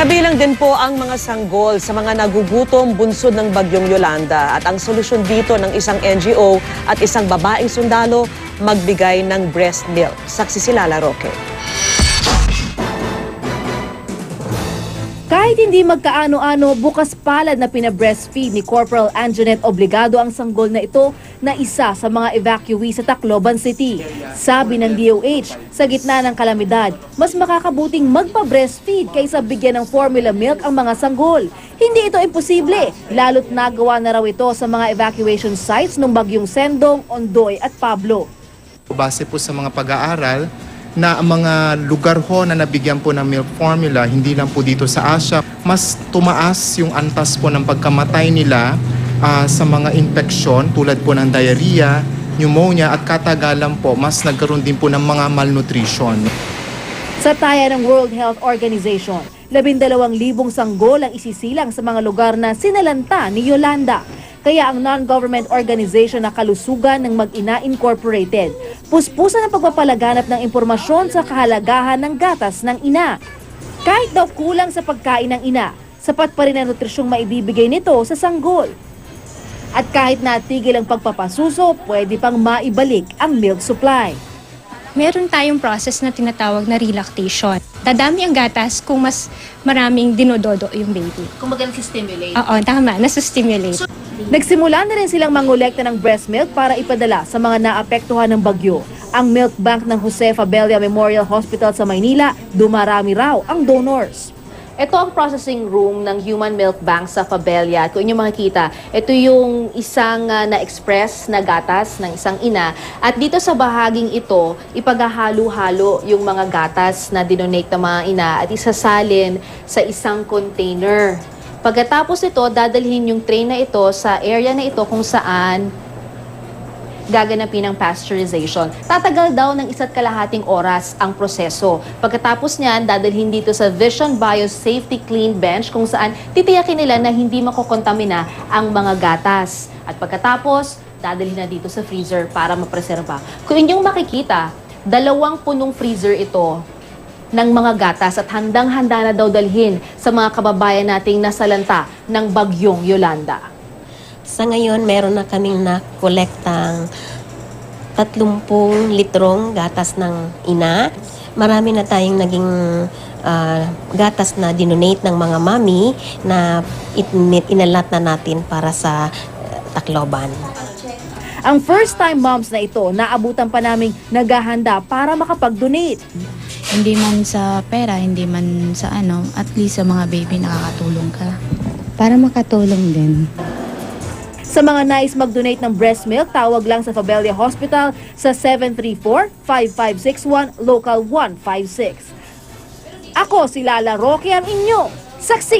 Kabilang din po ang mga sanggol sa mga nagugutom bunsod ng Bagyong Yolanda at ang solusyon dito ng isang NGO at isang babaeng sundalo magbigay ng breast milk. Saksi si Lala Roque. Kahit hindi magkaano-ano, bukas palad na pinabreastfeed ni Corporal Anjanette Obligado ang sanggol na ito na isa sa mga evacuee sa Tacloban City. Sabi ng DOH, sa gitna ng kalamidad, mas makakabuting magpa-breastfeed kaysa bigyan ng formula milk ang mga sanggol. Hindi ito imposible, lalo't nagawa na raw ito sa mga evacuation sites ng Bagyong Sendong, Ondoy at Pablo. Base po sa mga pag-aaral, na ang mga lugar ho na nabigyan po ng milk formula, hindi lang po dito sa Asia, mas tumaas yung antas po ng pagkamatay nila sa mga infeksyon tulad po ng diarrhea, pneumonia at katagalan po, mas nagkaroon din po ng mga malnutrition. Sa taya ng World Health Organization, 12,000 sanggol ang isisilang sa mga lugar na sinalanta ni Yolanda. Kaya ang non-government organization na Kalusugan ng Mag-ina Incorporated, puspusan ang pagpapalaganap ng impormasyon sa kahalagahan ng gatas ng ina. Kahit daw kulang sa pagkain ng ina, sapat pa rin ang nutrisyong maibibigay nito sa sanggol. At kahit natigil ang pagpapasuso, pwede pang maibalik ang milk supply. Meron tayong process na tinatawag na relactation. Dadami ang gatas kung mas maraming dinododo yung baby. Kung mag-stimulate. Oo, tama, nasa-stimulate. Nagsimula na rin silang mangolekta ng breast milk para ipadala sa mga naapektuhan ng bagyo. Ang milk bank ng Jose Fabella Memorial Hospital sa Maynila, dumarami raw ang donors. Ito ang processing room ng Human Milk Bank sa Fabella. Kung inyo makikita, ito yung isang na-express na gatas ng isang ina. At dito sa bahaging ito, ipaghahalo-halo yung mga gatas na dinonate ng mga ina at isasalin sa isang container. Pagkatapos ito, dadalhin yung tray na ito sa area na ito kung saan gaganapin ang pasteurization. Tatagal daw ng 1.5 oras ang proseso. Pagkatapos niyan, dadalhin dito sa Vision Biosafety Clean Bench kung saan titiyakin nila na hindi makokontamina ang mga gatas. At pagkatapos, dadalhin na dito sa freezer para mapreserba. Kung inyong makikita, 2 punong freezer ito ng mga gatas at handang-handa na daw dalhin sa mga kababayan nating nasalanta ng Bagyong Yolanda. Sa ngayon, meron na kaming nakolektang 30 litrong gatas ng ina. Marami na tayong naging gatas na dinonate ng mga mami na inalat na natin para sa Tacloban. Ang first-time moms na ito, naabutan pa naming naghahanda para makapag-donate. Hindi man sa pera, hindi man sa at least sa mga baby nakakatulong ka. Para makatulong din. Sa mga nais mag-donate ng breast milk, tawag lang sa Fabella Hospital sa 734-5561 Local 156. Ako si Lala Roque, ang inyo saksi.